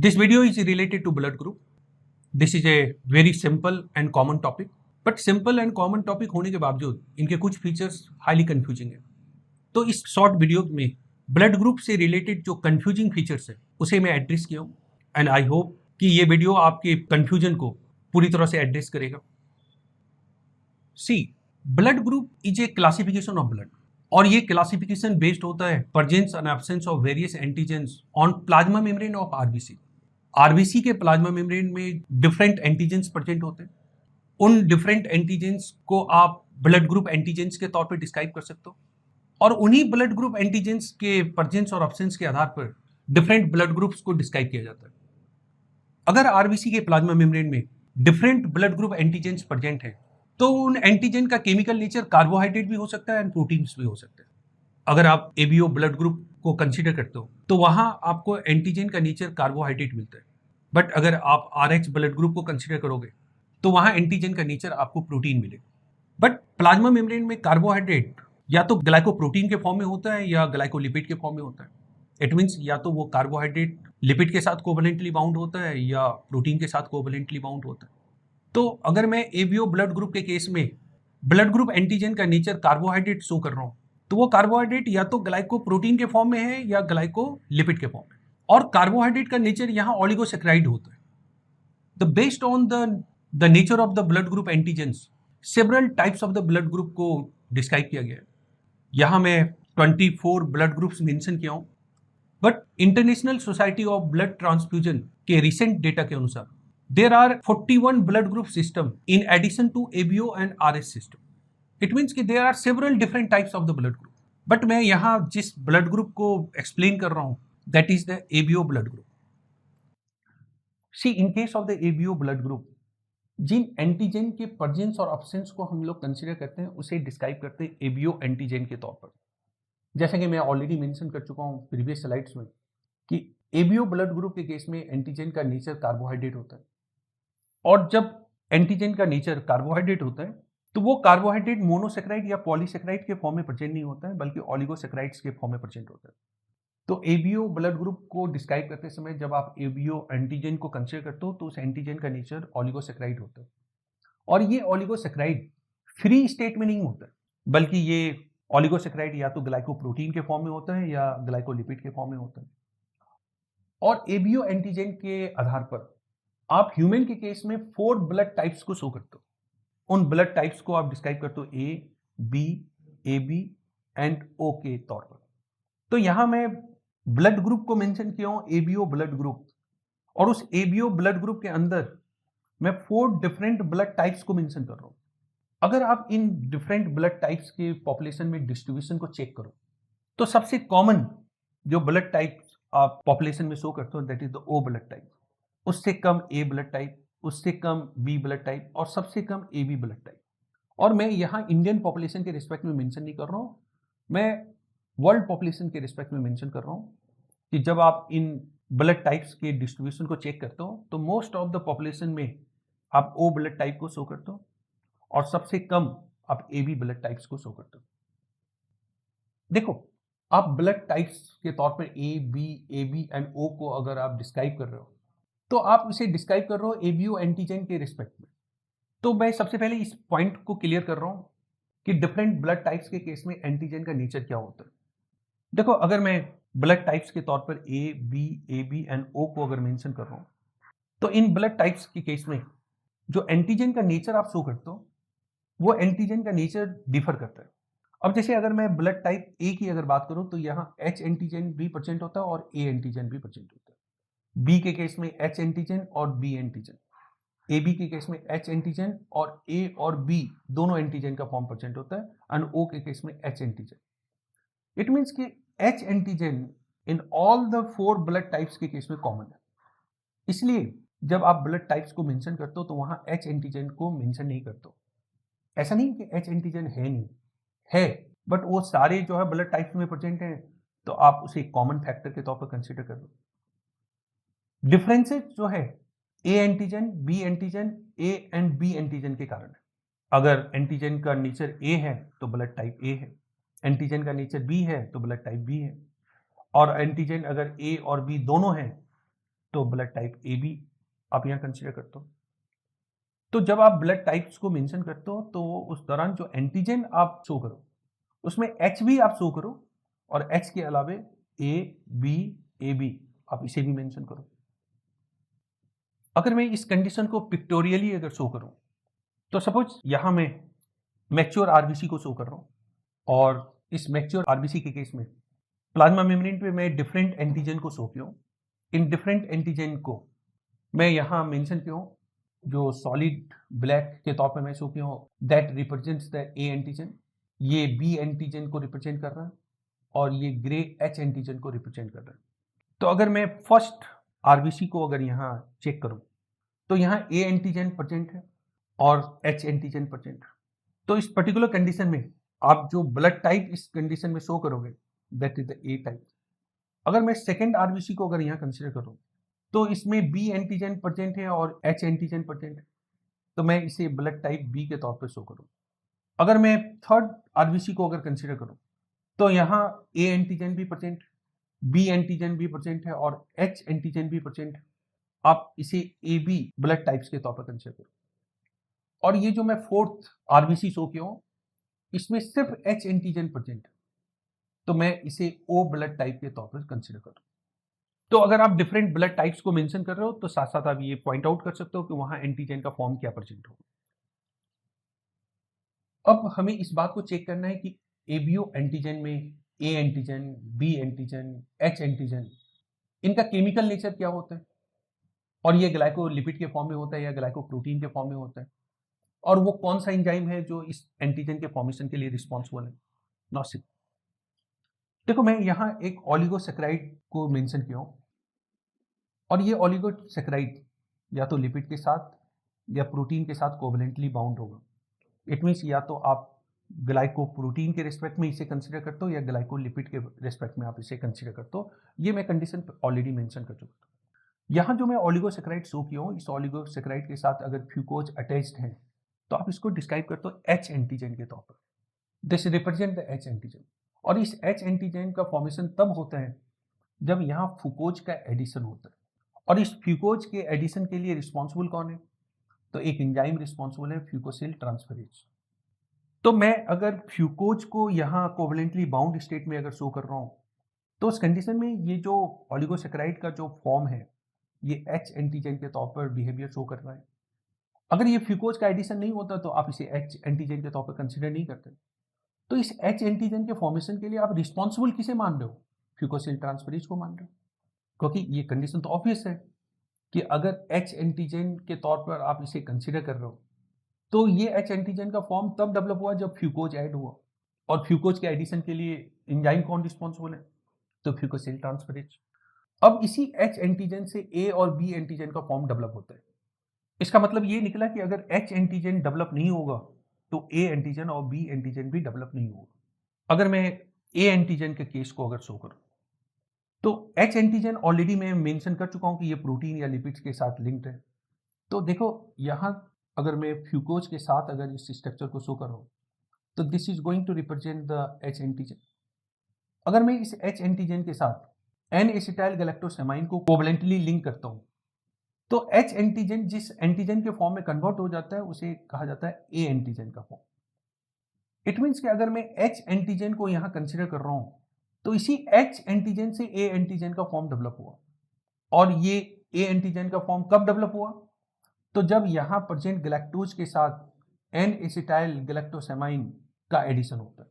This video is related to blood group. This is a very simple and common topic. But simple and common topic होने के बावजूद इनके कुछ features highly confusing है। तो इस शॉर्ट वीडियो में ब्लड ग्रुप से रिलेटेड जो कंफ्यूजिंग फीचर्स है उसे मैं एड्रेस किया हूँ एंड आई होप कि ये वीडियो आपके कंफ्यूजन को पूरी तरह से एड्रेस करेगा। C, blood group is a classification of blood और ये क्लासिफिकेशन बेस्ड होता है presence and absence of various antigens on plasma membrane of RBC. RBC के प्लाज्मा मेम्ब्रेन में डिफरेंट एंटीजेंस प्रेजेंट होते हैं। उन डिफरेंट एंटीजेंस को आप ब्लड ग्रुप एंटीजेंस के तौर पर डिस्क्राइब कर सकते हो और उन्हीं ब्लड ग्रुप एंटीजेंस के प्रेजेंस और एब्सेंस के आधार पर डिफरेंट ब्लड ग्रुप्स को डिस्क्राइब किया जाता है। अगर आरबीसी के प्लाज्मा मेम्ब्रेन में different blood group antigens present है तो उन एंटीजन का केमिकल नेचर कार्बोहाइड्रेट भी हो सकता है एंड प्रोटीन्स भी हो सकते हैं। अगर आप एबीओ ब्लड ग्रुप को कंसीडर करते हो तो वहां आपको एंटीजन का नेचर कार्बोहाइड्रेट मिलता है, बट अगर आप आरएच ब्लड ग्रुप को कंसीडर करोगे तो वहां एंटीजन का नेचर आपको प्रोटीन मिलेगा। बट प्लाज्मा मेम्ब्रेन में कार्बोहाइड्रेट या तो ग्लाइकोप्रोटीन के फॉर्म में होता है या ग्लाइकोलिपिड के फॉर्म में होता है। इट मीन्स या तो वो कार्बोहाइड्रेट लिपिड के साथ कोवलेंटली बाउंड होता है या प्रोटीन के साथ कोवलेंटली बाउंड होता है। तो अगर मैं एबीओ ब्लड ग्रुप के केस में ब्लड ग्रुप एंटीजन का नेचर कार्बोहाइड्रेट शो कर रहा हूं तो वो कार्बोहाइड्रेट या तो ग्लाइकोप्रोटीन के फॉर्म में है या ग्लाइकोलिपिड के फॉर्म में, और कार्बोहाइड्रेट का नेचर यहाँ ऑलिगोसेक्राइड होता है। The based on the nature of the blood group antigens several types of the blood group को डिस्क्राइब किया गया है। यहाँ मैं 24 ब्लड ग्रुप्स मेंशन किया हूँ, but international society of blood transfusion के रिसेंट डेटा के अनुसार there are 41 blood group system in addition to ABO and RS system. It means कि there are several different types of the blood group, but मैं यहाँ जिस blood group को explain कर रहा हूँ that is the ABO blood group. See, in case of the ABO blood group जिन antigen के प्रेजेंस और एब्सेंस को हम लोग कंसीडर करते हैं उसे डिस्क्राइब करते हैं एबीओ एंटीजन के तौर पर। जैसा कि मैं ऑलरेडी मेंशन कर चुका हूं प्रीवियस स्लाइड्स में कि एबीओ ब्लड ग्रुप के केस में एंटीजन का नेचर कार्बोहाइड्रेट होता है, और जब एंटीजन का नेचर कार्बोहाइड्रेट होता है तो वो कार्बोहाइड्रेट मोनोसेक्राइड या पॉलीसेक्राइड के फॉर्म में प्रेजेंट नहीं होता है बल्कि ऑलिगोसेक्राइड्स के फॉर्म में प्रेजेंट होता है। तो एबीओ ब्लड ग्रुप को डिस्क्राइब करते समय जब आप एबीओ एंटीजन को कंसीडर करते हो तो उस एंटीजन का नेचर ऑलिगोसेक्राइड होता है, और ये ऑलिगोसेक्राइड फ्री स्टेट में नहीं होता है बल्कि ये ऑलिगोसेक्राइड या तो ग्लाइकोप्रोटीन के फॉर्म में होता है या ग्लाइकोलिपिड के फॉर्म में होता है। और एबीओ एंटीजन के आधार पर आप ह्यूमन के केस में 4 ब्लड टाइप्स को शो करते हो। उन ब्लड टाइप्स को आप डिस्क्राइब करते हो ए, बी, एबी एंड ओ के तौर पर। तो यहां मैं ब्लड ग्रुप को मेंशन किया हूं एबीओ ब्लड ग्रुप, और उस एबीओ ब्लड ग्रुप के अंदर मैं 4 डिफरेंट ब्लड टाइप्स को मेंशन कर रहा हूं। अगर आप इन डिफरेंट ब्लड टाइप्स के पॉपुलेशन में डिस्ट्रीब्यूशन को चेक करो तो सबसे कॉमन जो ब्लड टाइप आप पॉपुलेशन में शो करते हो that is the O blood type, उससे कम ए ब्लड टाइप, उससे कम बी ब्लड टाइप और सबसे कम ए बी ब्लड टाइप। और मैं यहाँ इंडियन पॉपुलेशन के रिस्पेक्ट में मेंशन नहीं कर रहा हूँ, मैं वर्ल्ड पॉपुलेशन के रिस्पेक्ट में मेंशन कर रहा हूँ कि जब आप इन ब्लड टाइप्स के डिस्ट्रीब्यूशन को चेक करते हो तो मोस्ट ऑफ द पॉपुलेशन में आप ओ ब्लड टाइप को शो करते हो और सबसे कम आप ए बी ब्लड टाइप्स को शो करते हो। देखो, आप ब्लड टाइप्स के तौर पर ए बी एंड ओ को अगर आप डिस्क्राइब कर रहे हो तो आप इसे डिस्क्राइब कर रहे हो एबीओ एंटीजन के रिस्पेक्ट में। तो मैं सबसे पहले इस पॉइंट को क्लियर कर रहा हूं कि डिफरेंट ब्लड टाइप्स के केस में एंटीजन का नेचर क्या होता है। देखो, अगर मैं ब्लड टाइप्स के तौर पर ए बी एंड ओ को अगर मेंशन कर रहा हूं तो इन ब्लड टाइप्स के केस में जो एंटीजन का नेचर आप शो करते हो वो एंटीजन का नेचर डिफर करता है। अब जैसे अगर मैं ब्लड टाइप ए की अगर बात करूं तो यहाँ एच एंटीजन भी प्रेजेंट होता है और ए एंटीजन भी प्रेजेंट होता है। बी के केस में एच एंटीजन और बी एंटीजन, ए बी के केस में एच एंटीजन और ए और बी दोनों एंटीजन का फॉर्म प्रेजेंट होता है, एंड ओ के केस में एच एंटीजन। इट मीन्स कि H antigen in all the 4 blood types के केस में कॉमन है। इसलिए जब आप ब्लड टाइप्स को मेंशन करते हो तो वहां एच एंटीजन को मेंशन नहीं करते हो। ऐसा नहीं कि एच एंटीजन है नहीं, है, बट वो सारे जो है ब्लड टाइप्स में प्रेजेंट हैं तो आप उसे कॉमन फैक्टर के तौर पर कंसीडर कर लो। डिफरेंसेस जो है A antigen, B antigen, A and B antigen के कारण है। अगर एंटीजन का नेचर ए है तो ब्लड टाइप ए है, एंटीजन का नेचर बी है तो ब्लड टाइप बी है, और एंटीजन अगर ए और बी दोनों हैं तो ब्लड टाइप ए बी आप यहाँ कंसिडर करते हो। तो जब आप ब्लड टाइप्स को मेंशन करते हो तो उस दौरान जो एंटीजन आप शो करो उसमें एच भी आप शो करो, और एच के अलावे ए बी आप इसे भी मेंशन करो। अगर मैं इस कंडीशन को पिक्टोरियली अगर शो करूं, तो सपोज यहां मैं मैच्योर आरबीसी को शो कर रहा हूं, और इस मैच्योर आरबीसी के केस में प्लाज्मा मेम्ब्रेन पे मैं डिफरेंट एंटीजन को शो किया हूं। इन डिफरेंट एंटीजन को मैं यहाँ मेंशन किया हूं, जो सॉलिड ब्लैक के तौर पे मैं शो किया हूं, that represents the A antigen, ये बी एंटीजन को रिप्रेजेंट कर रहा है, और ये ग्रे एच एंटीजन को रिप्रेजेंट कर रहा है। तो अगर मैं फर्स्ट आरबीसी को अगर यहाँ चेक करूं, तो यहाँ ए एंटीजन प्रेजेंट है और एच एंटीजन प्रेजेंट है। तो इस पर्टिकुलर कंडीशन में आप जो ब्लड टाइप इस कंडीशन में शो करोगे that is the A type. अगर मैं सेकेंड आरबीसी को अगर यहाँ कंसिडर करूँ, तो इसमें बी एंटीजन प्रेजेंट है और एच एंटीजन प्रेजेंट है, तो मैं इसे ब्लड टाइप बी के तौर पर शो करूँ। अगर मैं थर्ड आरबीसी को अगर कंसिडर करूँ, तो यहाँ ए एंटीजन भी प्रेजेंट, बी एंटीजन भी प्रेजेंट है और एच एंटीजन भी प्रेजेंट है, आप इसे ए बी ब्लड टाइप्स के तौर पर कंसिडर करो। और ये जो मैं फोर्थ आरबीसी शो किया हूँ, इसमें सिर्फ एच एंटीजन प्रेजेंट है, तो मैं इसे ओ ब्लड टाइप के तौर पर कंसिडर करूँ। तो अगर आप डिफरेंट ब्लड टाइप्स को मेंशन कर रहे हो, तो साथ साथ आप ये पॉइंट आउट कर सकते हो कि वहां एंटीजन का फॉर्म क्या प्रेजेंट होगा। अब हमें इस बात को चेक करना है कि एबीओ एंटीजन में A antigen, B antigen, H antigen, इनका केमिकल नेचर क्या होता है, और ये ग्लाइकोलिपिड के फॉर्म में होता है या ग्लाइकोप्रोटीन के फॉर्म में होता है, और वो कौन सा एंजाइम है जो इस एंटीजन के फॉर्मेशन के लिए रिस्पॉन्सिबल है। नॉसिक। देखो, मैं यहाँ एक ऑलिगोसैकेराइड को मेंशन किया हूँ, और ये ऑलिगोसैकेराइड या तो लिपिड के साथ या प्रोटीन के साथ कोवलेंटली बाउंड होगा। इट मीन्स या तो आप ग्लाइकोप्रोटीन के रिस्पेक्ट में इसे कंसिडर करते हो या ग्लाइकोलिपिड के रिस्पेक्ट में आप इसे कंसिडर करते हो। ये मैं कंडीशन ऑलरेडी मेंशन कर चुका हूँ। यहाँ जो मैं ऑलिगोसैकेराइड शो किया हूँ, इस ऑलिगोसैकेराइड के साथ अगर फ्यूकोज अटैच्ड है, तो आप इसको डिस्क्राइब करते हो एच एंटीजन के तौर पर। This represent the H antigen, और इस एच एंटीजन का फॉर्मेशन तब होता है जब यहाँ फ्यूकोज का एडिशन होता है। और इस फ्यूकोज के एडिशन के लिए रिस्पॉन्सिबल कौन है, तो एक एंजाइम रिस्पॉन्सिबल है, फ्यूकोसिल ट्रांसफरेज। तो मैं अगर फ्यूकोज को यहाँ कोवलेंटली बाउंड स्टेट में अगर शो कर रहा हूँ, तो उस कंडीशन में ये जो ऑलिगोसैकेराइड का जो फॉर्म है, ये एच एंटीजन के तौर पर बिहेवियर शो कर रहा है। अगर ये फ्यूकोज का एडिशन नहीं होता तो आप इसे एच एंटीजन के तौर पर कंसिडर नहीं करते। तो इस एच एंटीजन के फॉर्मेशन के लिए आप रिस्पॉन्सिबल किसे मान रहे हो, फ्यूकोसिल ट्रांसफरेज को मान रहे हो, क्योंकि ये कंडीशन तो ऑब्वियस है कि अगर एच एंटीजन के तौर पर आप इसे कंसिडर कर रहे हो, तो ये एच एंटीजन का फॉर्म तब डेवलप हुआ जब फ्यूकोज ऐड हुआ, और फ्यूकोज के एडिशन के लिए एंजाइम कौन रिस्पॉन्सिबल है, तो फ्यूकोसिल ट्रांसफरेज। अब इसी एच एंटीजन से ए और बी एंटीजन का फॉर्म डेवलप होता है। इसका मतलब ये निकला कि अगर एच एंटीजन डेवलप नहीं होगा तो ए एंटीजन और बी एंटीजन भी डेवलप नहीं होगा। अगर मैं ए एंटीजन के केस को अगर शो करूं, तो एच एंटीजन ऑलरेडी मैं मेंशन कर चुका हूं कि ये प्रोटीन या लिपिड्स के साथ लिंक्ड है। तो देखो, यहां अगर मैं फ्यूकोज के साथ अगर इस स्ट्रक्चर को शो कर रहा हूं, तो this is going to represent the H antigen. अगर मैं इस एच एंटीजन के साथ एन एसिटाइल गैलेक्टोसेमाइन को कोवलेंटली लिंक करता हूं, तो एच एंटीजन जिस एंटीजन के फॉर्म में कन्वर्ट हो जाता है उसे कहा जाता है ए एंटीजन का फॉर्म। इट मीन्स कि अगर मैं एच एंटीजन को यहां कंसिडर कर रहा हूं, तो इसी एच एंटीजन से ए एंटीजन का फॉर्म डेवलप हुआ। और ये ए एंटीजन का फॉर्म कब डेवलप हुआ, तो जब यहां प्रेजेंट गैलेक्टोज के साथ एन एसिटाइल गैलेक्टोसेमाइन का एडिशन होता है।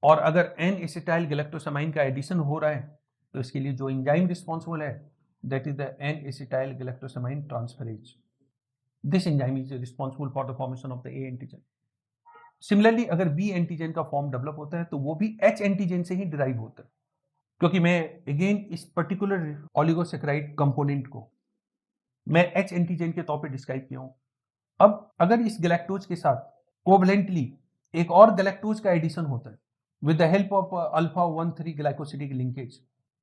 और अगर एन एसिटाइल गैलेक्टोसेमाइन का एडिशन हो रहा है, तो इसके लिए जो एंजाइम रिस्पॉन्सिबल है that is the N-acetyl galactosamine transferase. This enzyme is responsible for the formation of the A antigen. Similarly, अगर B एंटीजन का फॉर्म डेवलप होता है तो वो भी H एंटीजन से ही डिराइव होता है, क्योंकि मैं अगेन इस पर्टिकुलर ऑलिगोसैकेराइड कंपोनेंट को मैं H एंटीजन के तौर पे डिस्क्राइब किया हूँ। अब अगर इस गैलेक्टोज के साथ कोवलेंटली एक और गैलेक्टोज का एडिशन होता है with the help of alpha 1,3 glycosidic linkage,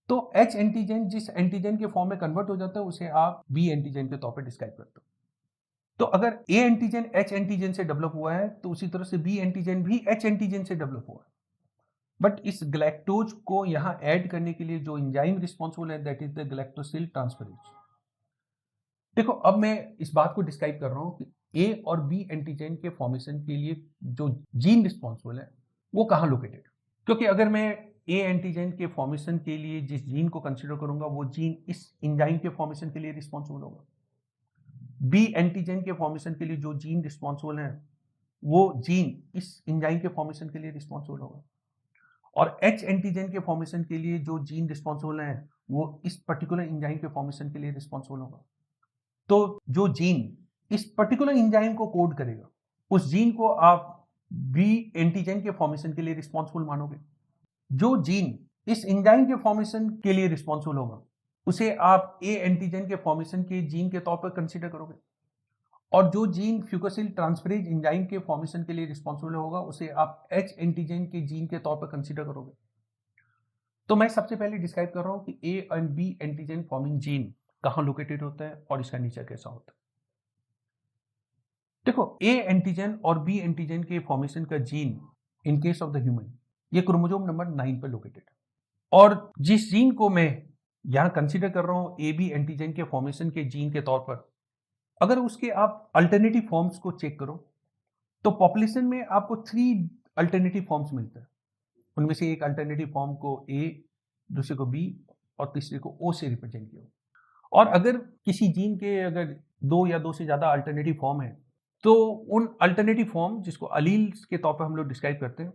तो एच एंटीजन जिस एंटीजन के फॉर्म में कन्वर्ट हो जाता है उसे आप बी एंटीजन के तौर पे डिस्क्राइब करते हो। तो अगर ए एंटीजन एच एंटीजन से डेवलप हुआ है, तो उसी तरह से बी एंटीजन भी एच एंटीजन से डेवलप हुआ है। बट इस ग्लैक्टोज को यहाँ ऐड करने के लिए जो एंजाइम रिस्पॉन्सिबल है दैट इज द ग्लैक्टोसिल ट्रांसफरेज। देखो अब मैं इस बात को डिस्क्राइब कर रहा हूँ कि ए और बी एंटीजन के फॉर्मेशन के लिए जो जीन रिस्पॉन्सिबल है वो कहाँ लोकेटेड, क्योंकि अगर मैं ए एंटीजन के फॉर्मेशन के लिए जिस जीन को कंसिडर करूंगा वो जीन इस एंजाइम के फॉर्मेशन के लिए रिस्पॉन्सिबल होगा। बी एंटीजन के फॉर्मेशन के लिए जो जीन रिस्पॉन्सिबल है वो जीन इस एंजाइम के फॉर्मेशन के लिए रिस्पॉन्सिबल होगा। और एच एंटीजन के फॉर्मेशन के लिए जो जीन रिस्पॉन्सिबल है वो इस पर्टिकुलर एंजाइम के फॉर्मेशन के लिए रिस्पॉन्सिबल होगा। तो जो जीन इस पर्टिकुलर एंजाइम को कोड करेगा उस जीन को आप बी एंटीजन के फॉर्मेशन के लिए रिस्पॉन्सिबल मानोगे। जो जीन इस एंजाइम के फॉर्मेशन के लिए रिस्पॉन्सिबल होगा उसे आप ए एंटीजन के फॉर्मेशन के जीन के तौर पर कंसीडर करोगे। और जो जीन फ्यूकोसिल ट्रांसफरेज एंजाइम के फॉर्मेशन के लिए रिस्पॉन्सिबल होगा उसे आप एच एंटीजन के जीन के तौर पर कंसीडर करोगे। तो मैं सबसे पहले डिस्क्राइब कर रहा हूं कि A and B antigen forming gene कहां लोकेटेड होता है और इसका नेचर कैसा होता है। देखो ए एंटीजन और बी एंटीजन के फॉर्मेशन का gene in case of the human ये क्रोमोसोम नंबर 9 पर लोकेटेड है। और जिस जीन को मैं यहां कंसीडर कर रहा हूं ए बी एंटीजन के फॉर्मेशन के जीन के तौर पर, अगर उसके आप अल्टरनेटिव फॉर्म्स को चेक करो तो पॉपुलेशन में आपको 3 अल्टरनेटिव फॉर्म्स मिलते हैं। उनमें से एक अल्टरनेटिव फॉर्म को ए, दूसरे को बी और तीसरे को ओ से रिप्रेजेंट किया। और अगर किसी जीन के अगर 2 या 2 से ज़्यादा अल्टरनेटिव फॉर्म है तो उन अल्टरनेटिव फॉर्म जिसको अलील्स के तौर पर हम लोग डिस्क्राइब करते हैं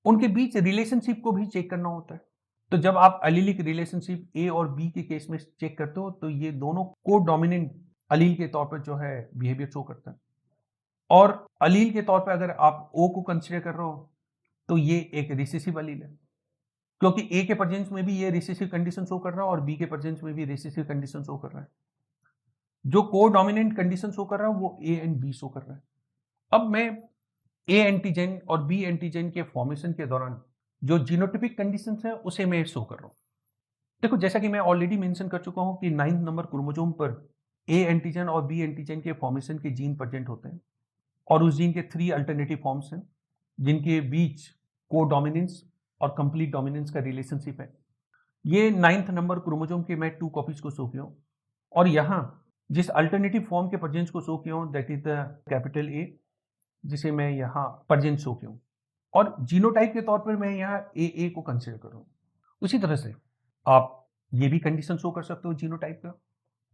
उनके बीच रिलेशनशिप को भी चेक करना होता है। तो जब आप अलीलिक रिलेशनशिप ए और बी के केस में चेक करते हो तो ये दोनों को डोमिनेंट अलील के तौर पर जो है बिहेवियर शो करता है। और अलील के तौर पर अगर आप ओ को कंसिडर कर रहे हो तो ये एक रिसेसिव अलील है, क्योंकि ए के प्रेजेंस में भी ये रिसेसिव कंडीशन शो कर रहा है और बी के प्रेजेंस में भी रिसेसिव कंडीशन शो कर रहा है। जो को डोमिनेंट कंडीशन शो कर रहा है वो ए एंड बी शो कर रहा है। अब मैं ए एंटीजन और बी एंटीजन के फॉर्मेशन के दौरान जो जीनोटिपिक कंडीशंस है उसे मैं शो कर रहा हूं। देखो जैसा कि मैं ऑलरेडी मेंशन कर चुका हूं कि 9 नंबर क्रोमोसोम पर ए एंटीजन और बी एंटीजन के फॉर्मेशन के जीन प्रेजेंट होते हैं और उस जीन के 3 अल्टरनेटिव फॉर्म्स हैं जिनके बीच को डोमिनेंस और कंप्लीट डोमिनेंस का रिलेशनशिप है। ये 9th नंबर क्रोमोसोम के मैं 2 कॉपीज को शो किया हूं और यहाँ जिस अल्टरनेटिव फॉर्म के प्रेजेंस को शो किया हूं that is the capital A, जिसे मैं यहाँ प्रेजेंस शो किया हूं और जीनोटाइप के तौर पर मैं यहाँ ए को कंसिडर कर रहा हूं। उसी तरह से आप ये भी कंडीशन शो कर सकते हो जीनोटाइप का,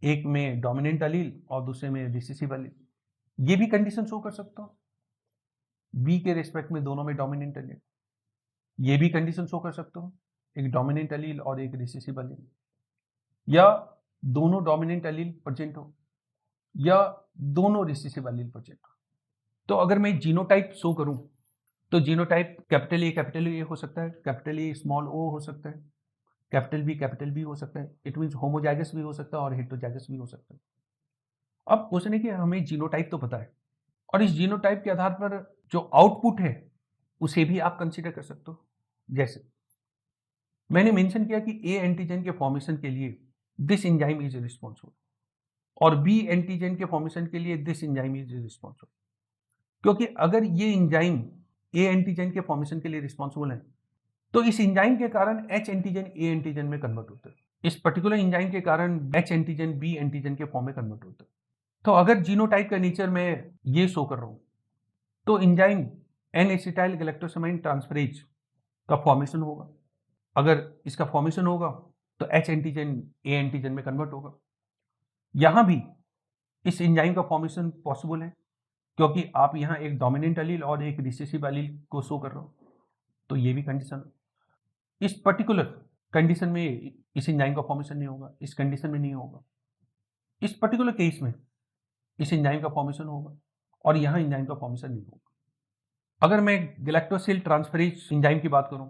एक में डोमिनेंट अलील और दूसरे में रिसेसिव अलील, ये भी कंडीशन शो कर सकता हूं। बी के रिस्पेक्ट में दोनों में डोमिनेंट अलील, ये भी कंडीशन शो कर सकता हूं, एक डोमिनेंट अलील और एक रिसेसिव अलील, या दोनों डोमिनेंट अलील प्रेजेंट हो या दोनों रिसेसिव अलील प्रेजेंट हो। तो अगर मैं जीनोटाइप शो करूं तो जीनोटाइप कैपिटल ए हो सकता है, कैपिटल ए स्मॉल ओ हो सकता है, कैपिटल बी हो सकता है, इट मीन्स होमोजाइगस भी हो सकता है और हेटेरोजाइगस भी हो सकता है। अब क्वेश्चन है कि हमें जीनोटाइप तो पता है और इस जीनोटाइप के आधार पर जो आउटपुट है उसे भी आप कंसीडर कर सकते हो। जैसे मैंने मेंशन किया कि ए एंटीजन के फॉर्मेशन के लिए दिस एंजाइम इज रिस्पॉन्सिबल और बी एंटीजन के फॉर्मेशन के लिए दिस एंजाइम इज रिस्पॉन्सिबल, क्योंकि अगर ये एंजाइम ए एंटीजन के फॉर्मेशन के लिए रिस्पॉन्सिबल है तो इस एंजाइम के कारण एच एंटीजन ए एंटीजन में कन्वर्ट होता है, इस पर्टिकुलर एंजाइम के कारण एच एंटीजन बी एंटीजन के फॉर्म में कन्वर्ट होता है। तो अगर जीनोटाइप का नेचर मैं ये शो कर रहा हूं तो एंजाइम एन एसिटाइल गैलेक्टोसामाइन ट्रांसफरेज का फॉर्मेशन होगा। अगर इसका फॉर्मेशन होगा तो एच एंटीजन ए एंटीजन में कन्वर्ट होगा। यहां भी इस एंजाइम का फॉर्मेशन पॉसिबल है क्योंकि आप यहां एक डोमिनेंट अलील और एक रिसेसिव अलील को शो कर रहे हो, तो ये भी कंडीशन है। इस पर्टिकुलर कंडीशन में इस एंजाइम का फॉर्मेशन नहीं होगा, इस कंडीशन में नहीं होगा, इस पर्टिकुलर केस में इस एंजाइम का फॉर्मेशन होगा और यहां एंजाइम का फॉर्मेशन नहीं होगा। अगर मैं गैलेक्टोसिल ट्रांसफरेज एंजाइम की बात करूं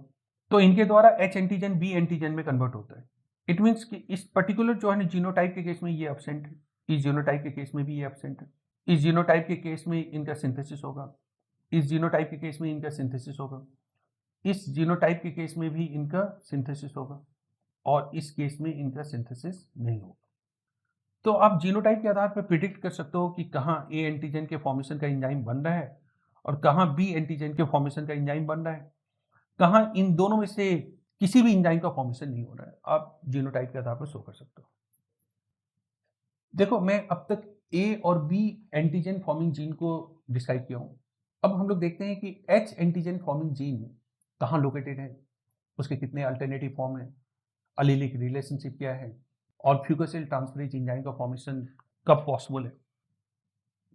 तो इनके द्वारा एच एंटीजन बी एंटीजन में कन्वर्ट होता है। इट मीन्स कि इस पर्टिकुलर जो है जीनोटाइप के केस में ये एब्सेंट है, इस जीनोटाइप के केस में भी ये एब्सेंट है, इस जीनोटाइप के केस में इनका सिंथेसिस होगा, इस जीनोटाइप के केस में इनका सिंथेसिस होगा, इस जीनोटाइप के केस में भी इनका सिंथेसिस होगा और इस केस में इनका सिंथेसिस नहीं होगा। तो आप जीनोटाइप के आधार पर प्रिडिक्ट कर सकते हो कि कहाँ ए एंटीजन के फॉर्मेशन का एंजाइम बन रहा है और कहाँ बी एंटीजन के फॉर्मेशन का एंजाइम बन रहा है, कहाँ इन दोनों में से किसी भी एंजाइम का फॉर्मेशन नहीं हो रहा है। आप जीनोटाइप के आधार पर शो कर सकते हो। देखो मैं अब तक ए और बी एंटीजन फॉर्मिंग जीन को डिस्क्राइब किया हूँ। अब हम लोग देखते हैं कि एच एंटीजन फॉर्मिंग जीन कहाँ लोकेटेड है, उसके कितने अल्टरनेटिव फॉर्म हैं, अलीलिक रिलेशनशिप क्या है और फ्यूकोसिल ट्रांसफरेज एंजाइम का फॉर्मेशन कब पॉसिबल है।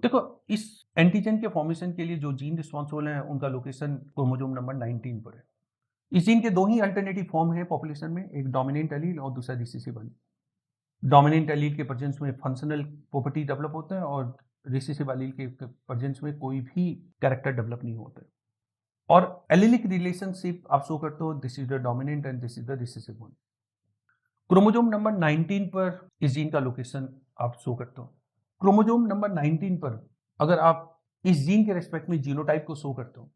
देखो इस एंटीजन के फॉर्मेशन के लिए जो जीन रिस्पॉन्सिबल है उनका लोकेशन क्रोमोसोम नंबर 19 पर है। इस जीन के दो ही अल्टरनेटिव फॉर्म है पॉपुलेशन में, एक डोमिनेंट एलील और दूसरा रिसेसिव एलील। डोमिनेंट एलील के प्रेजेंस में फंक्शनल प्रॉपर्टी डेवलप होता है और रिसेसिव एलील के प्रेजेंस में कोई भी कैरेक्टर डेवलप नहीं होता है। और एलिलिक रिलेशनशिप आप शो करते हो, this is the dominant and this is the recessive one. Chromosome number 19 पर इस जीन का लोकेशन आप शो करते हो। क्रोमोसोम नंबर 19 पर अगर आप इस जीन के रेस्पेक्ट में जीनोटाइप को शो करते हो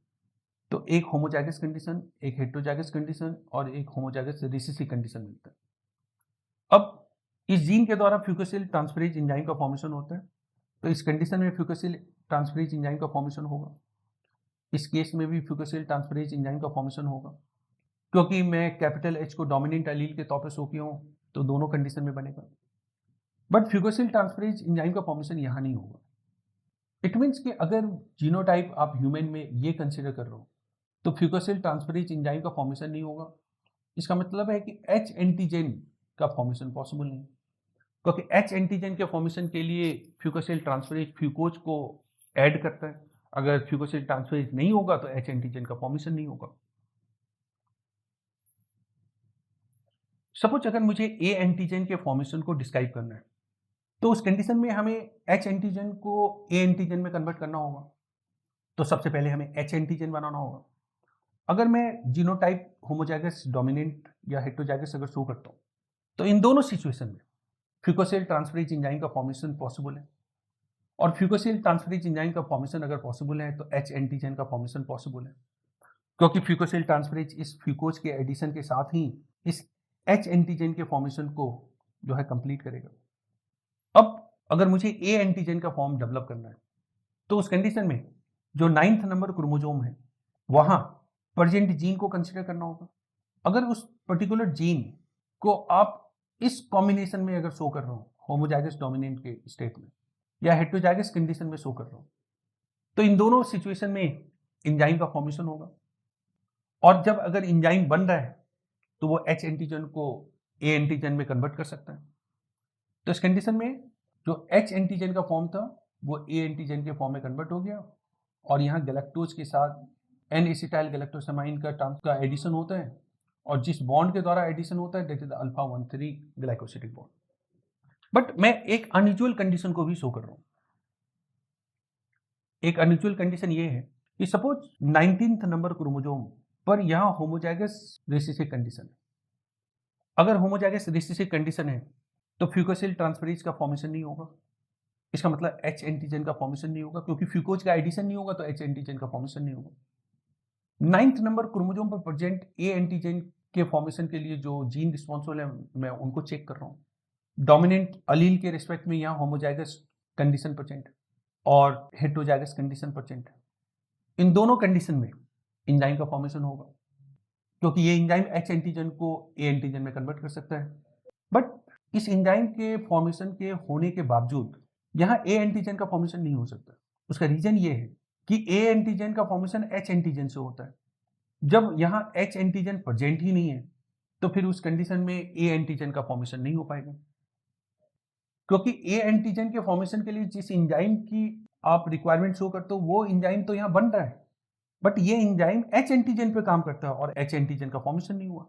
तो एक होमोजाइगस कंडीशन, एक हेटेरोजाइगस कंडीशन और एक होमोजाइगस रिसेसिव कंडीशन मिलता है। अब इस जीन के द्वारा फ्यूकोसिल ट्रांसफरेज एंजाइम का फॉर्मेशन होता है, तो इस कंडीशन में फ्यूकोसिल ट्रांसफरेज एंजाइम का फॉर्मेशन होगा। इस केस में भी फ्यूकोसिल ट्रांसफरेज एंजाइम का फॉर्मेशन होगा। क्योंकि मैं कैपिटल एच को डोमिनेंट एलील के तौर पर शो किया हूँ तो दोनों कंडीशन में बनेगा, बट फ्यूकोसिल ट्रांसफरेज एंजाइम का फॉर्मेशन यहाँ नहीं होगा। इट मीन्स कि अगर जीनोटाइप आप ह्यूमन में ये कंसिडर कर रहे हो तो फ्यूकोसिल ट्रांसफरेज एंजाइम का फॉर्मेशन नहीं होगा। इसका मतलब है कि एच एंटीजन का फॉर्मेशन पॉसिबल नहीं, क्योंकि एच एंटीजन के फॉर्मेशन के लिए फ्यूकोसिल ट्रांसफरेज फ्यूकोज को ऐड करता है। अगर फ्यूकोसिल ट्रांसफरेज नहीं होगा तो एच एंटीजन का फॉर्मेशन नहीं होगा। सपोज अगर मुझे ए एंटीजन के फॉर्मेशन को डिस्क्राइब करना है तो उस कंडीशन में हमें एच एंटीजन को ए एंटीजन में कन्वर्ट करना होगा। तो सबसे पहले हमें एच एंटीजन बनाना होगा। अगर मैं जीनोटाइप होमोजाइगस डोमिनेंट या हेटेरोजाइगस अगर शो करता हूँ तो इन दोनों सिचुएशन में फ्यूकोसिल ट्रांसफरेज एंजाइम का फॉर्मेशन पॉसिबल है, और फ्यूकोसिल ट्रांसफरेज एंजाइम का फॉर्मेशन अगर पॉसिबल है तो एच एंटीजन का फॉर्मेशन पॉसिबल है, क्योंकि फ्यूकोसिल ट्रांसफरेज इस फ्यूकोज के एडिशन के साथ ही इस एच एंटीजन के फॉर्मेशन को जो है कंप्लीट करेगा। अब अगर मुझे ए एंटीजन का फॉर्म डेवलप करना है तो उस कंडीशन में जो 9th नंबर क्रोमोसोम है वहां प्रेजेंट जीन को कंसीडर करना होगा। अगर उस पर्टिकुलर जीन को आप इस कॉम्बिनेशन में अगर शो कर रहे हो, होमोजाइगस डोमिनेंट के स्टेट में या हेटेरोजाइगस कंडीशन में शो कर रहे हो, तो इन दोनों सिचुएशन में एंजाइम का फॉर्मेशन होगा। और जब अगर एंजाइम बन रहा है तो वो एच एंटीजन को ए एंटीजन में कन्वर्ट कर सकता है। तो इस कंडीशन में जो एच एंटीजन का फॉर्म था वो ए एंटीजन के फॉर्म में कन्वर्ट हो गया, और यहाँ गैलेक्टोज के साथ एन एसिटाइल गैलेक्टोसामाइन का एडिशन होता है, और जिस बॉन्ड के द्वारा एडिशन होता है that is alpha 1,3 glycosidic bond. But मैं एक अनयूजुअल कंडीशन को भी शो कर रहा हूँ। एक अनयूजुअल कंडीशन ये है कि सपोज 19th नंबर क्रोमोसोम पर यहाँ होमोजाइगस रिसेसिव कंडीशन है। अगर होमोजाइगस रिसेसिव कंडीशन है तो फ्यूकोसिल ट्रांसफरेज का फॉर्मेशन नहीं होगा। इसका मतलब एच एंटीजन का फॉर्मेशन नहीं होगा, क्योंकि फ्यूकोज का एडिशन नहीं होगा तो एच एंटीजन का फॉर्मेशन नहीं होगा। 9th नंबर क्रोमोसोम पर प्रेजेंट ए एंटीजन के फॉर्मेशन के लिए जो जीन रिस्पॉन्सिबल है मैं उनको चेक कर रहा हूँ। डोमिनेंट अलील के रिस्पेक्ट में यहाँ होमोजाइगस कंडीशन प्रेजेंट और हेटेरोजाइगस कंडीशन प्रेजेंट है। इन दोनों कंडीशन में एंजाइम का फॉर्मेशन होगा, क्योंकि ये एंजाइम एच एंटीजन को ए एंटीजन में कन्वर्ट कर सकता है। बट इस एंजाइम के फॉर्मेशन के होने के बावजूद यहाँ ए एंटीजन का फॉर्मेशन नहीं हो सकता। उसका रीजन ये है कि ए एंटीजन का फॉर्मेशन एच एंटीजन से होता है। जब यहाँ एच एंटीजन प्रेजेंट ही नहीं है तो फिर उस कंडीशन में ए एंटीजन का फॉर्मेशन नहीं हो पाएगा, क्योंकि ए एंटीजन के फॉर्मेशन के लिए जिस एंजाइम की आप रिक्वायरमेंट शो करते हो वो एंजाइम तो यहाँ बन रहा है, बट ये एंजाइम एच एंटीजन पे काम करता है और एच एंटीजन का फॉर्मेशन नहीं हुआ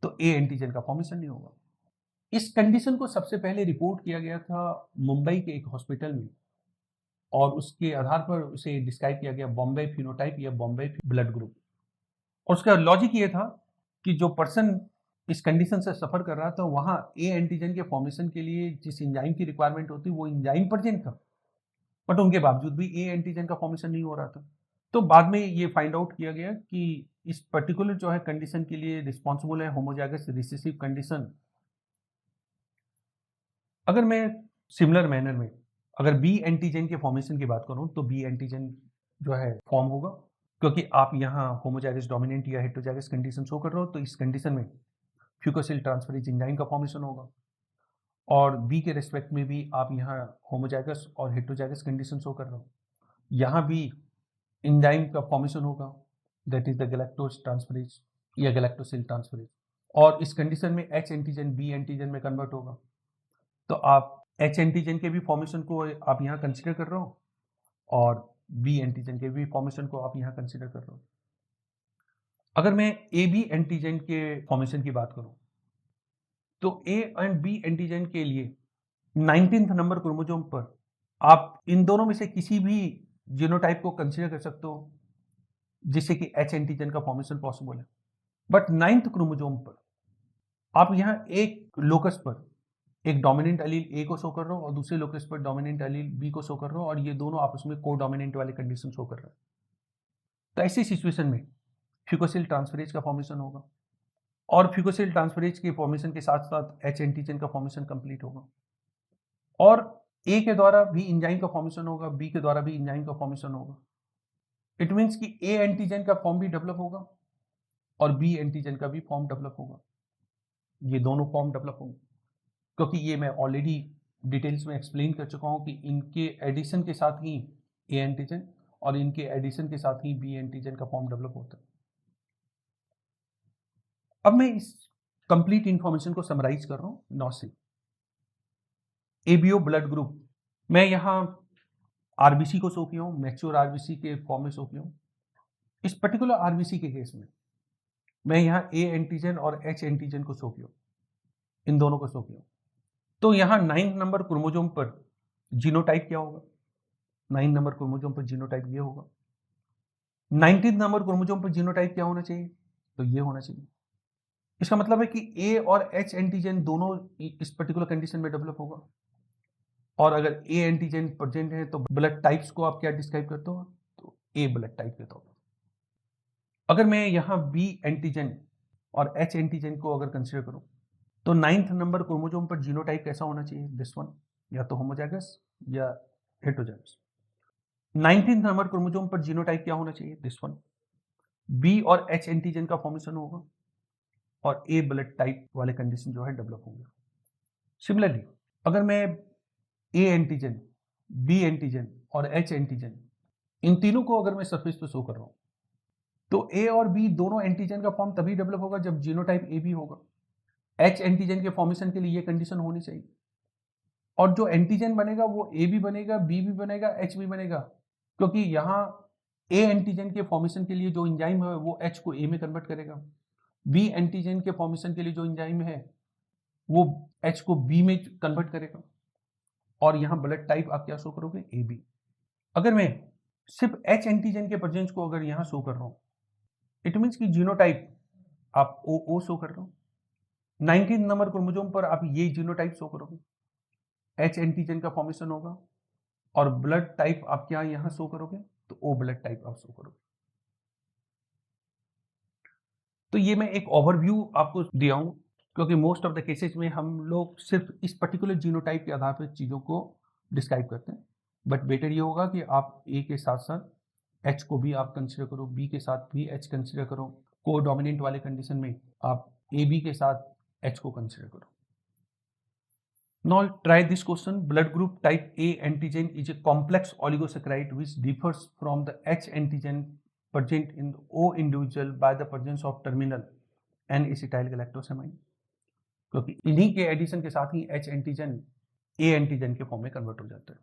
तो ए एंटीजन का फॉर्मेशन नहीं होगा। इस कंडीशन को सबसे पहले रिपोर्ट किया गया था मुंबई के एक हॉस्पिटल में, और उसके आधार पर उसे डिस्क्राइब किया गया बॉम्बे फिनोटाइप या बॉम्बे ब्लड ग्रुप। और उसका लॉजिक ये था कि जो पर्सन इस कंडीशन से सफर कर रहा था वहाँ ए एंटीजन के फॉर्मेशन के लिए जिस एंजाइम की रिक्वायरमेंट होती वो एंजाइम प्रेजेंट था, बट उनके बावजूद भी ए एंटीजन का फॉर्मेशन नहीं हो रहा था। तो बाद में ये फाइंड आउट किया गया कि इस पर्टिकुलर जो है कंडीशन के लिए रिस्पॉन्सिबल है होमोजाइगस रिसेसिव कंडीशन। अगर मैं सिमिलर मैनर में अगर बी एंटीजन के फॉर्मेशन की बात करूं तो बी एंटीजन जो है फॉर्म होगा, क्योंकि आप यहाँ होमोजाइगस डोमिनेंट या हेटेरोजाइगस कंडीशन शो कर रहे हो तो इस कंडीशन में फ्यूकोसिल ट्रांसफरेज एंजाइम का फॉर्मेशन होगा। और बी के रेस्पेक्ट में भी आप यहाँ होमोजाइगस और हेटेरोजाइगस कंडीशन शो कर रहे हो। यहाँ भी एंजाइम का फॉर्मेशन होगा, that is the galactose transferase या गैलेक्टोसिल ट्रांसफरेज, और इस कंडीशन में एच एंटीजन बी एंटीजन में कन्वर्ट होगा। तो आप एच एंटीजन के भी फॉर्मेशन को आप यहाँ कंसिडर कर रहे हो और बी एंटीजन के भी फॉर्मेशन को आप यहाँ कंसिडर कर रहे हो। अगर मैं ए बी एंटीजन के फॉर्मेशन की बात करूं तो ए एंड बी एंटीजन के लिए 19th नंबर क्रोमोसोम पर आप इन दोनों में से किसी भी जीनोटाइप को कंसीडर कर सकते हो जिससे कि एच एंटीजन का फॉर्मेशन पॉसिबल है। बट 9th क्रोमोसोम पर आप यहाँ एक लोकस पर एक डोमिनेंट एलील ए को शो कर रहे हो और दूसरे लोकस पर डोमिनेंट एलील बी को शो कर रहे हो, और ये दोनों आपस में को डोमिनेंट वाले कंडीशन शो कर रहे हैं। तो ऐसी सिचुएशन में फ्यूकोसिल ट्रांसफरेज का फॉर्मेशन होगा, और फ्यूकोसिल ट्रांसफरेज के फॉर्मेशन के साथ साथ एच एंटीजन का फॉर्मेशन कंप्लीट होगा, और ए के द्वारा भी एंजाइम का फॉर्मेशन होगा, बी के द्वारा भी एंजाइम का फॉर्मेशन होगा। इट मीन्स कि ए एंटीजन का फॉर्म भी डेवलप होगा और बी एंटीजन का भी फॉर्म डेवलप होगा। ये दोनों फॉर्म डेवलप होंगे क्योंकि ये मैं ऑलरेडी डिटेल्स में एक्सप्लेन कर चुका हूं कि इनके एडिशन के साथ ही ए एंटीजन और इनके एडिशन के साथ ही बी एंटीजन का फॉर्म डेवलप होता है। अब मैं इस कंप्लीट इंफॉर्मेशन को समराइज कर रहा हूं 9 से। एबीओ ब्लड ग्रुप, मैं यहाँ आरबीसी को शो किया हूँ, मैच्योर आरबीसी के फॉर्म में शो किया हूँ। इस पर्टिकुलर आरबीसी के केस में मैं यहाँ ए एंटीजन और एच एंटीजन को शो किया, इन दोनों को शो किया। तो यहाँ 9 नंबर क्रोमोसोम पर जीनोटाइप क्या होगा? 9 नंबर क्रोमोसोम पर जीनोटाइप ये होगा। 19 नंबर क्रोमोसोम पर जीनोटाइप क्या होना चाहिए? तो ये होना चाहिए। इसका मतलब है कि ए और एच एंटीजन दोनों इस पर्टिकुलर कंडीशन में डेवलप होगा, और अगर ए एंटीजन प्रेजेंट है तो ब्लड टाइप्स को आप क्या डिस्क्राइब करते हो? तो ए ब्लड टाइप के तौर पर। अगर मैं यहाँ बी एंटीजन और एच एंटीजन को अगर कंसिडर करूं तो 9th नंबर क्रोमोसोम पर जीनोटाइप कैसा होना चाहिए? दिस वन, या तो होमोजाइगस या हेटेरोजाइगस। 19th नंबर क्रोमोसोम पर जीनोटाइप क्या होना चाहिए? This one. बी और एच एंटीजन का फॉर्मेशन होगा और ए ब्लड टाइप वाले कंडीशन जो है डेवलप होंगे। सिमिलरली अगर मैं ए एंटीजन, बी एंटीजन और एच एंटीजन इन तीनों को अगर मैं सरफेस पे शो कर रहा हूं तो ए और बी दोनों एंटीजन का फॉर्म तभी डेवलप होगा जब जीनोटाइप ए बी होगा। एच एंटीजन के फॉर्मेशन के लिए ये कंडीशन होनी चाहिए, और जो एंटीजन बनेगा वो ए भी बनेगा, बी भी बनेगा, एच भी बनेगा, क्योंकि यहाँ ए एंटीजन के फॉर्मेशन के लिए जो एंजाइम है वो एच को ए में कन्वर्ट करेगा, बी एंटीजन के फॉर्मेशन के लिए जो एंजाइम है वो एच को बी में कन्वर्ट करेगा, और यहाँ ब्लड टाइप आप क्या शो करोगे? A B. अगर मैं सिर्फ एच एंटीजन के प्रेजेंस को अगर यहाँ शो कर रहा हूँ, इट मीन्स कि जीनोटाइप आप ओ ओ शो कर रहे हो। 19 नंबर क्रोमोसोम पर आप ये जीनोटाइप शो करोगे, एच एंटीजन का फॉर्मेशन होगा, और ब्लड टाइप आप क्या यहाँ शो करोगे? तो ओ ब्लड टाइप आप शो करोगे। तो ये मैं एक ओवरव्यू आपको दिया हूँ क्योंकि मोस्ट ऑफ द केसेस में हम लोग सिर्फ इस पर्टिकुलर जीनोटाइप के आधार पर चीज़ों को डिस्क्राइब करते हैं, बट बेटर ये होगा कि आप ए के साथ साथ एच को भी आप कंसिडर करो, बी के साथ भी एच कंसिडर करो, को डोमिनेंट वाले कंडीशन में आप ए बी के साथ एच को कंसिडर करो। Now try this question. Blood group type A antigen is a complex oligosaccharide which differs from the H antigen present in the O individual by the presence of terminal N-acetyl galactosamine. क्योंकि इन्हीं के addition के साथ ही H antigen A antigen के form में convert हो जाता है।